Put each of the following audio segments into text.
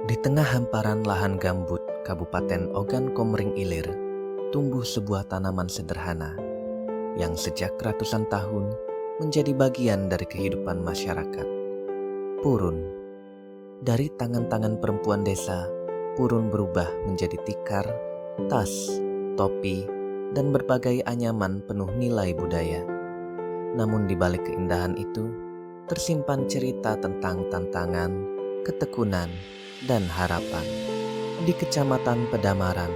Di tengah hamparan lahan gambut Kabupaten Ogan Komering Ilir, tumbuh sebuah tanaman sederhana yang sejak ratusan tahun menjadi bagian dari kehidupan masyarakat. Purun. Dari tangan-tangan perempuan desa, purun berubah menjadi tikar, tas, topi, dan berbagai anyaman penuh nilai budaya. Namun di balik keindahan itu, tersimpan cerita tentang tantangan, ketekunan, dan harapan. Di Kecamatan Pedamaran,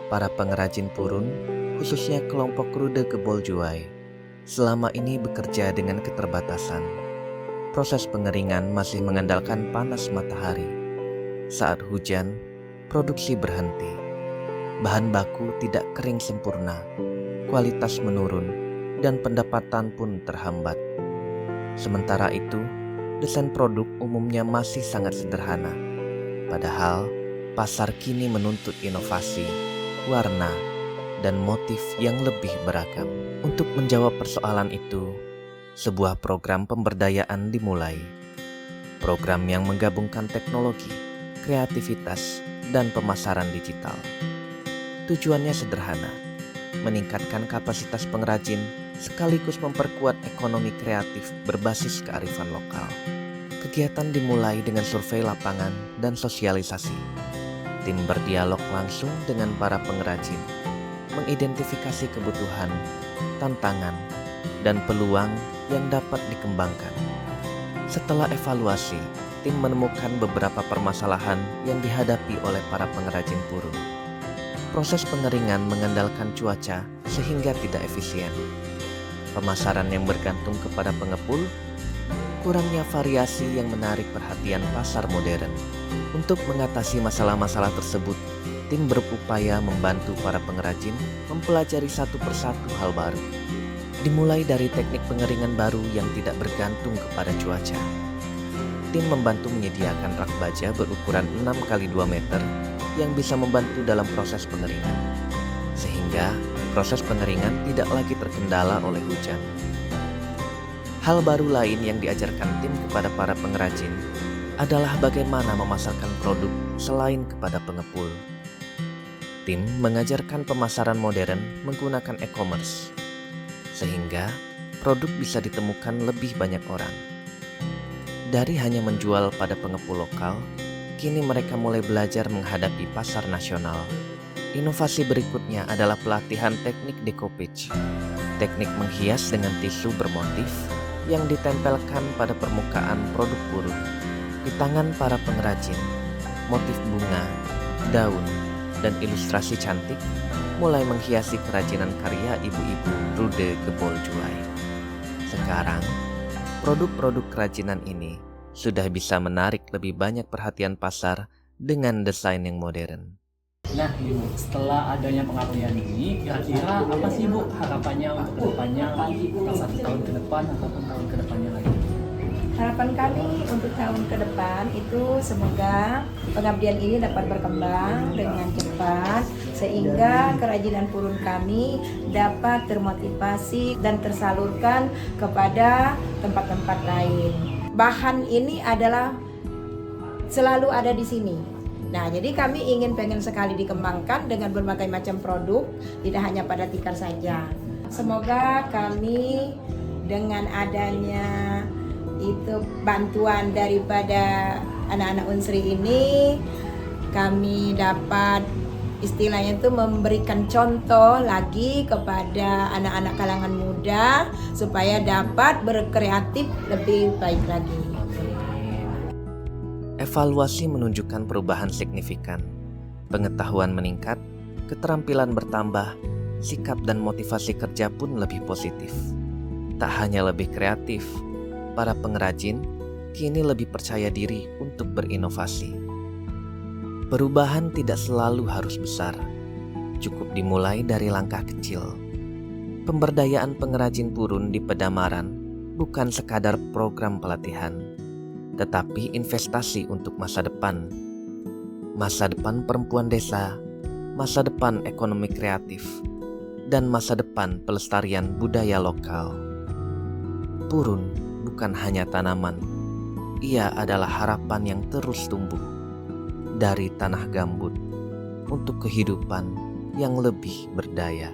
para pengrajin purun, khususnya kelompok Rude Geboljuai, selama ini bekerja dengan keterbatasan. Proses pengeringan masih mengandalkan panas matahari. Saat hujan, produksi berhenti. Bahan baku tidak kering sempurna, kualitas menurun, dan pendapatan pun terhambat. Sementara itu, desain produk umumnya masih sangat sederhana. Padahal, pasar kini menuntut inovasi, warna, dan motif yang lebih beragam. Untuk menjawab persoalan itu, sebuah program pemberdayaan dimulai. Program yang menggabungkan teknologi, kreativitas, dan pemasaran digital. Tujuannya sederhana, meningkatkan kapasitas pengrajin sekaligus memperkuat ekonomi kreatif berbasis kearifan lokal. Kegiatan dimulai dengan survei lapangan dan sosialisasi. Tim berdialog langsung dengan para pengrajin, mengidentifikasi kebutuhan, tantangan, dan peluang yang dapat dikembangkan. Setelah evaluasi, tim menemukan beberapa permasalahan yang dihadapi oleh para pengrajin purun. Proses pengeringan mengandalkan cuaca sehingga tidak efisien. Pemasaran yang bergantung kepada pengepul, kurangnya variasi yang menarik perhatian pasar modern. Untuk mengatasi masalah-masalah tersebut, tim berupaya membantu para pengrajin mempelajari satu persatu hal baru. Dimulai dari teknik pengeringan baru yang tidak bergantung kepada cuaca. Tim membantu menyediakan rak baja berukuran 6x2 meter yang bisa membantu dalam proses pengeringan, sehingga proses pengeringan tidak lagi terkendala oleh hujan. Hal baru lain yang diajarkan tim kepada para pengrajin adalah bagaimana memasarkan produk selain kepada pengepul. Tim mengajarkan pemasaran modern menggunakan e-commerce, sehingga produk bisa ditemukan lebih banyak orang. Dari hanya menjual pada pengepul lokal, kini mereka mulai belajar menghadapi pasar nasional. Inovasi berikutnya adalah pelatihan teknik decoupage, teknik menghias dengan tisu bermotif yang ditempelkan pada permukaan produk purun. Di tangan para pengrajin, motif bunga, daun, dan ilustrasi cantik mulai menghiasi kerajinan karya ibu-ibu Rude Geboljuai. Sekarang, produk-produk kerajinan ini sudah bisa menarik lebih banyak perhatian pasar dengan desain yang modern. Nah Ibu, setelah adanya pengabdian ini, kira-kira apa sih Bu harapannya untuk kedepannya, entah 1 tahun ke depan ataupun tahun ke depannya lagi? Harapan kami untuk tahun ke depan itu semoga pengabdian ini dapat berkembang dengan cepat sehingga kerajinan purun kami dapat termotivasi dan tersalurkan kepada tempat-tempat lain. Bahan ini adalah selalu ada di sini. Nah, jadi kami pengen sekali dikembangkan dengan berbagai macam produk, tidak hanya pada tikar saja. Semoga kami dengan adanya itu bantuan daripada anak-anak Unsri ini, kami dapat istilahnya itu memberikan contoh lagi kepada anak-anak kalangan muda supaya dapat berkreatif lebih baik lagi. Evaluasi menunjukkan perubahan signifikan. Pengetahuan meningkat, keterampilan bertambah, sikap dan motivasi kerja pun lebih positif. Tak hanya lebih kreatif, para pengrajin kini lebih percaya diri untuk berinovasi. Perubahan tidak selalu harus besar, cukup dimulai dari langkah kecil. Pemberdayaan pengrajin purun di Pedamaran bukan sekadar program pelatihan, tetapi investasi untuk masa depan. Masa depan perempuan desa, masa depan ekonomi kreatif, dan masa depan pelestarian budaya lokal. Purun bukan hanya tanaman, ia adalah harapan yang terus tumbuh. dari tanah gambut untuk kehidupan yang lebih berdaya.